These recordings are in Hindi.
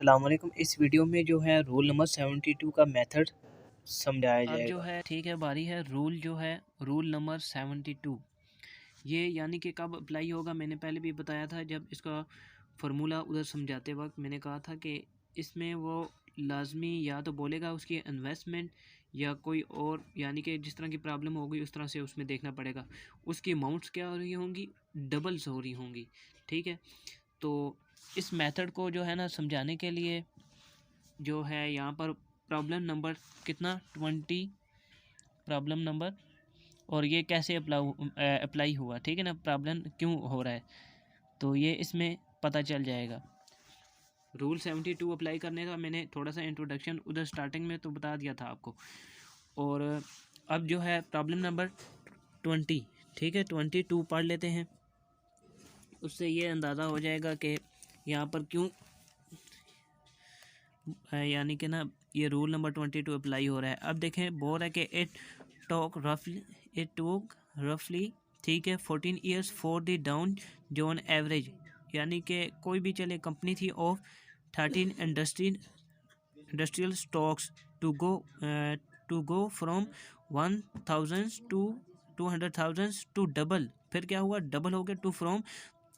अस्सलाम वालेकुम। इस वीडियो में जो है रोल नंबर 72 का मेथड समझाया अब जो जाएगा। है ठीक है, बारी है रूल जो है रूल नंबर 72। ये यानी कि कब अप्लाई होगा, मैंने पहले भी बताया था जब इसका फार्मूला उधर समझाते वक्त मैंने कहा था कि इसमें वो लाजमी या तो बोलेगा उसकी इन्वेस्टमेंट या कोई और, यानी कि जिस तरह की प्रॉब्लम होगी उस तरह से उसमें देखना पड़ेगा। उसकी अमाउंट्स क्या हो रही होंगी, डबल्स हो रही होंगी। ठीक है, तो इस मेथड को जो है ना समझाने के लिए जो है यहाँ पर प्रॉब्लम नंबर कितना 20, प्रॉब्लम नंबर, और ये कैसे अप्लाई हुआ, ठीक है ना, प्रॉब्लम क्यों हो रहा है, तो ये इसमें पता चल जाएगा। रूल 72 अप्लाई करने का मैंने थोड़ा सा इंट्रोडक्शन उधर स्टार्टिंग में तो बता दिया था आपको। और अब जो है प्रॉब्लम नंबर 20, ठीक है, 22 पढ़ लेते हैं। उससे ये अंदाज़ा हो जाएगा कि यहाँ पर क्यों यानी कि ना ये रूल नंबर 22 अप्लाई हो रहा है। अब देखें, बोल रहा है कि इट टोक रफली, ठीक है, 14 years for the Dow Jones average, यानी कि कोई भी चले कंपनी थी of 13 industrial stocks to go from 1000 to 200,000 to double. फिर क्या हुआ, डबल हो गया, to from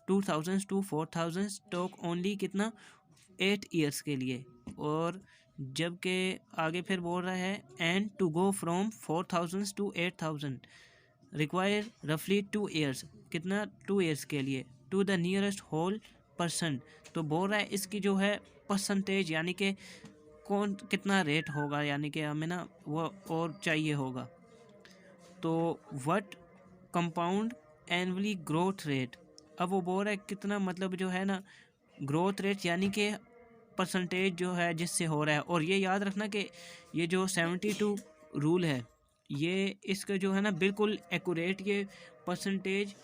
2000 to 4000 stock only, कितना, 8 ईयर्स के लिए। और जबकि आगे फिर बोल रहा है and to go from 4000 to 8000 require रफली 2 ईयर्स, कितना, 2 ईयर्स के लिए, to the nearest whole percent. तो बोल रहा है इसकी जो है परसेंटेज, यानी कि कौन कितना रेट होगा, यानी कि हमें ना वो और चाहिए होगा। तो what compound annually growth rate, अब वो बोल रहा है कितना, मतलब जो है ना ग्रोथ रेट, यानी कि परसेंटेज जो है जिससे हो रहा है। और ये याद रखना कि ये जो 72 रूल है, ये इसका जो है ना बिल्कुल एक्यूरेट ये परसेंटेज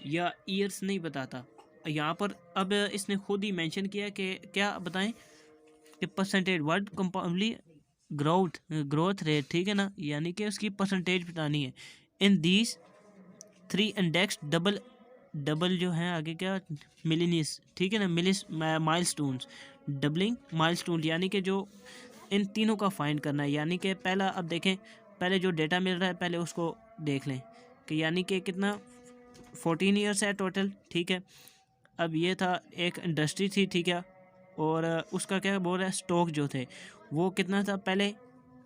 या ईयर्स नहीं बताता। यहाँ पर अब इसने खुद ही मेंशन किया कि क्या बताएं कि परसेंटेज वर्ड कंपाउंडली ग्रोथ रेट, ठीक है ना, यानी कि उसकी परसेंटेज बतानी है। In these 3 index double, double जो है आगे क्या, मिलीनियस, ठीक है ना, माइलस्टोन्स, डबलिंग माइलस्टोन, यानी कि जो इन तीनों का फाइंड करना है। यानी कि पहला, अब देखें, पहले जो डेटा मिल रहा है पहले उसको देख लें कि यानी कि कितना 14 ईयर्स है टोटल, ठीक है। अब ये था एक इंडस्ट्री थी, ठीक है, और उसका क्या बोल रहा है, स्टॉक जो थे वो कितना था, पहले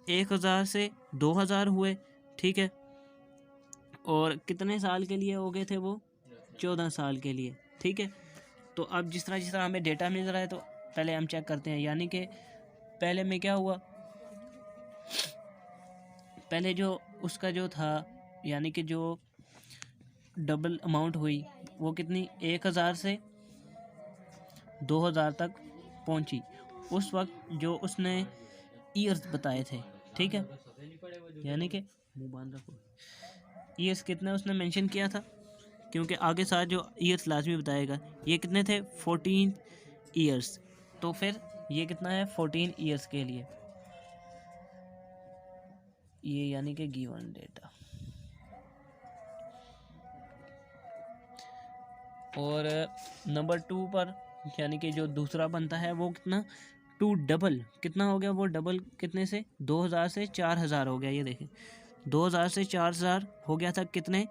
1000 से 2000 हुए, ठीक है, और कितने साल के लिए हो गए थे वो, 14 साल के लिए, ठीक है। तो अब जिस तरह हमें डेटा मिल रहा है तो पहले हम चेक करते हैं। यानी कि पहले में क्या हुआ, पहले जो उसका जो था, यानी कि जो डबल अमाउंट हुई वो कितनी, 1000 से 2000 तक पहुंची। उस वक्त जो उसने ईयर्स बताए थे, ठीक है, यानी कि मुंह बांध रखो, ईयर्स कितना उसने मेंशन किया था, क्योंकि आगे साथ जो ईयर्स लाजमी बताएगा। ये कितने थे, 14 ईयर्स। तो फिर ये कितना है, 14 ईयर्स के लिए, ये यानी कि गिवन डेटा। और नंबर 2 पर यानी कि जो दूसरा बनता है वो कितना, टू डबल, कितना हो गया वो, डबल कितने से, 2000 से 4000 हो गया। ये देखें, 2000 से 4000 हो गया था, कितने,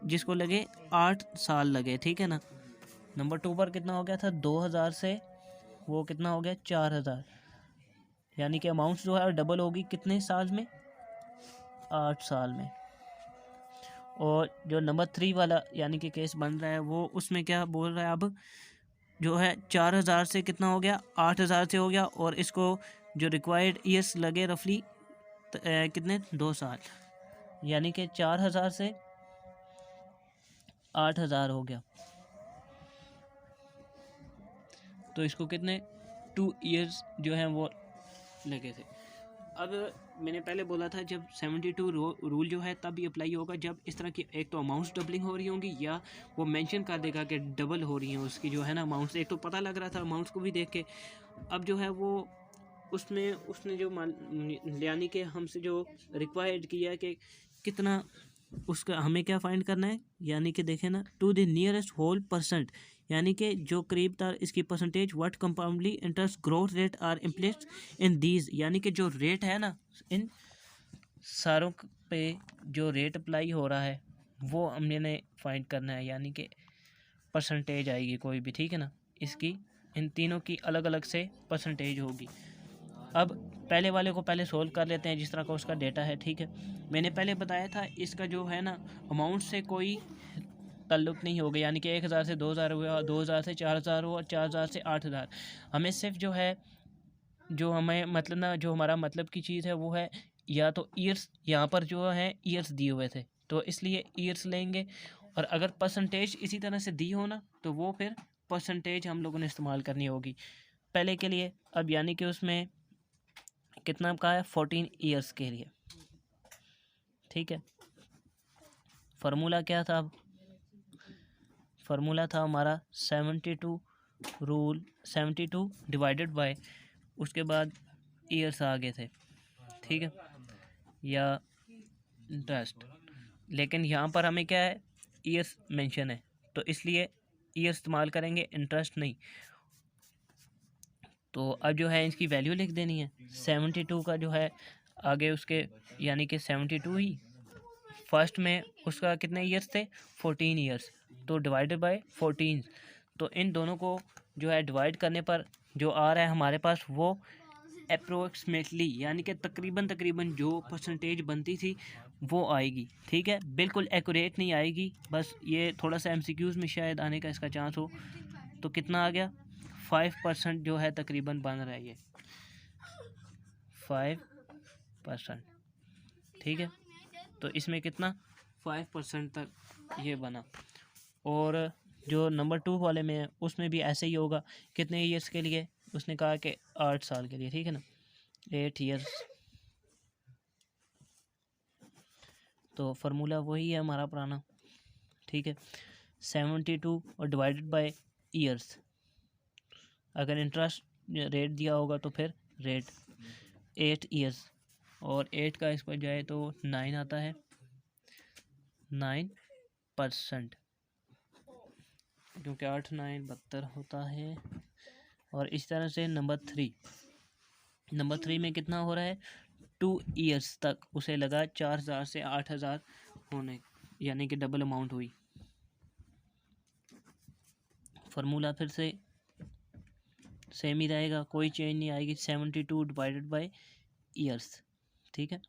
जिसको लगे 8 साल लगे, ठीक है ना। नंबर 2 पर कितना हो गया था, 2000 से वो कितना हो गया, 4000, यानी कि अमाउंट जो है डबल होगी कितने साल में, 8 साल में। और जो नंबर 3 वाला यानी कि केस बन रहा है वो, उसमें क्या बोल रहा है, अब जो है 4000 से कितना हो गया, 8000 से हो गया, और इसको जो रिक्वायर्ड ईयर्स लगे रफली कितने, 2 साल, यानी कि 4000 से 8000 हो गया। तो इसको कितने, 2 ईयर्स जो हैं वो लगे थे। अब मैंने पहले बोला था जब 72 रूल जो है तब भी अप्लाई होगा जब इस तरह की एक तो अमाउंट्स डबलिंग हो रही होंगी, या वो मेंशन कर देगा कि डबल हो रही हैं उसकी जो है ना अमाउंट्स। एक तो पता लग रहा था अमाउंट्स को भी देख के। अब जो है वो उसमें उसने जो यानी कि हमसे जो रिक्वायर्ड किया कि कितना, उसका हमें क्या फाइंड करना है, यानी कि देखें ना, to the nearest whole percent, यानी कि जो करीब था इसकी percentage what compoundly interest growth rate are implicit in these, यानी कि जो रेट है ना इन सारों पे जो रेट अप्लाई हो रहा है वो हमने फाइंड करना है, यानी कि परसेंटेज आएगी कोई भी, ठीक है ना। इसकी इन तीनों की अलग अलग से परसेंटेज होगी। अब पहले वाले को पहले सोल्व कर लेते हैं जिस तरह का उसका डेटा है, ठीक है। मैंने पहले बताया था इसका जो है ना अमाउंट से कोई ताल्लुक़ नहीं होगा, यानी कि 1000 से 2000 हुआ, 2000 से 4000 हुआ, 4000 से 8000। हमें सिर्फ जो है जो हमें मतलब ना जो हमारा मतलब की चीज़ है वो है या तो ईयर्स, यहाँ पर जो है ईयर्स दिए हुए थे तो इसलिए ईयर्स लेंगे, और अगर परसेंटेज इसी तरह से दी हो ना तो वो फिर परसेंटेज हम लोगों ने इस्तेमाल करनी होगी पहले के लिए। अब यानी कि उसमें कितना का है 14 ईयर्स के लिए, ठीक है। फार्मूला क्या था, अब फार्मूला था हमारा 72 रूल 72 डिवाइडेड बाय उसके बाद ईयर्स आ गए थे, ठीक है, या इंटरेस्ट। लेकिन यहाँ पर हमें क्या है ईयर्स मेंशन है तो इसलिए ईयर इस्तेमाल करेंगे, इंटरेस्ट नहीं। तो अब जो है इसकी वैल्यू लिख देनी है 72 का जो है आगे उसके, यानी कि 72 ही फर्स्ट में उसका कितने ईयर्स थे 14 ईयर्स, तो डिवाइडेड बाय 14। तो इन दोनों को जो है डिवाइड करने पर जो आ रहा है हमारे पास वो अप्रोक्सीमेटली, यानी कि तकरीबन जो परसेंटेज बनती थी वो आएगी, ठीक है। बिल्कुल एक्यूरेट नहीं आएगी, बस ये थोड़ा सा एमसीक्यूज़ में शायद आने का इसका चांस हो। तो कितना आ गया 5% जो है तकरीबन बन रहा है ये 5%, ठीक है। तो इसमें कितना 5% तक ये बना। और जो नंबर 2 वाले में है उसमें भी ऐसे ही होगा, कितने ईयर्स के लिए उसने कहा कि 8 साल के लिए, ठीक है ना, 8 ईयर्स। तो फार्मूला वही है हमारा पुराना, ठीक है। 72 और डिवाइडेड बाय ईयर्स, अगर इंटरेस्ट रेट दिया होगा तो फिर रेट 8 ईयर्स, और 8 का इस पर जाए तो 9 आता है 9%, क्योंकि 8 9 72 होता है। और इस तरह से नंबर 3 में कितना हो रहा है 2 ईयर्स तक उसे लगा 4000 से 8000 होने, यानी कि डबल अमाउंट हुई। फार्मूला फिर से सेम ही रहेगा, कोई चेंज नहीं आएगी, 72 डिवाइडेड बाय ईयर्स, ठीक है,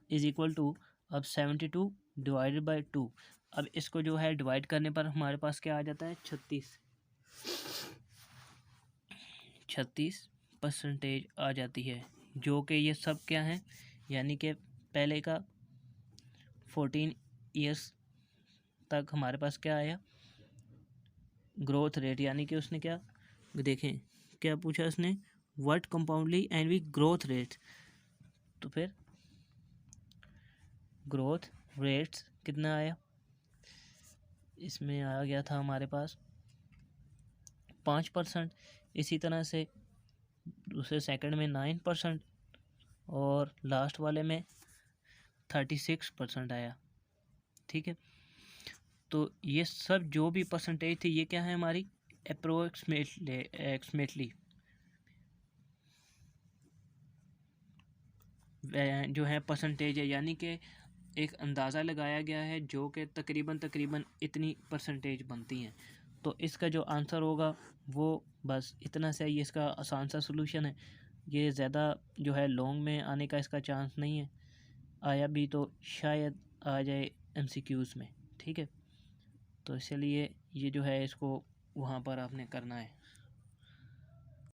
इज इक्वल टू अब 72 डिवाइडेड बाय 2। अब इसको जो है डिवाइड करने पर हमारे पास क्या आ जाता है 36% आ जाती है, जो कि ये सब क्या है, यानी कि पहले का 14 ईयर्स तक हमारे पास क्या आया ग्रोथ रेट, यानी कि उसने क्या देखें क्या पूछा उसने what compoundly and we growth rate, तो फिर ग्रोथ रेट्स कितना आया, इसमें आ गया था हमारे पास 5%। इसी तरह से दूसरे सेकंड में 9% और लास्ट वाले में 36% आया, ठीक है। तो ये सब जो भी परसेंटेज थी ये क्या है हमारी अप्रोक्सीमेटली जो है परसेंटेज है, यानी कि एक अंदाज़ा लगाया गया है जो कि तकरीबन इतनी परसेंटेज बनती हैं। तो इसका जो आंसर होगा वो बस इतना सा ही, इसका आसान सा सलूशन है, ये ज़्यादा जो है लॉन्ग में आने का इसका चांस नहीं है, आया भी तो शायद आ जाए एमसीक्यूज़ में, ठीक है। तो इसलिए ये जो है इसको वहाँ पर आपने करना है।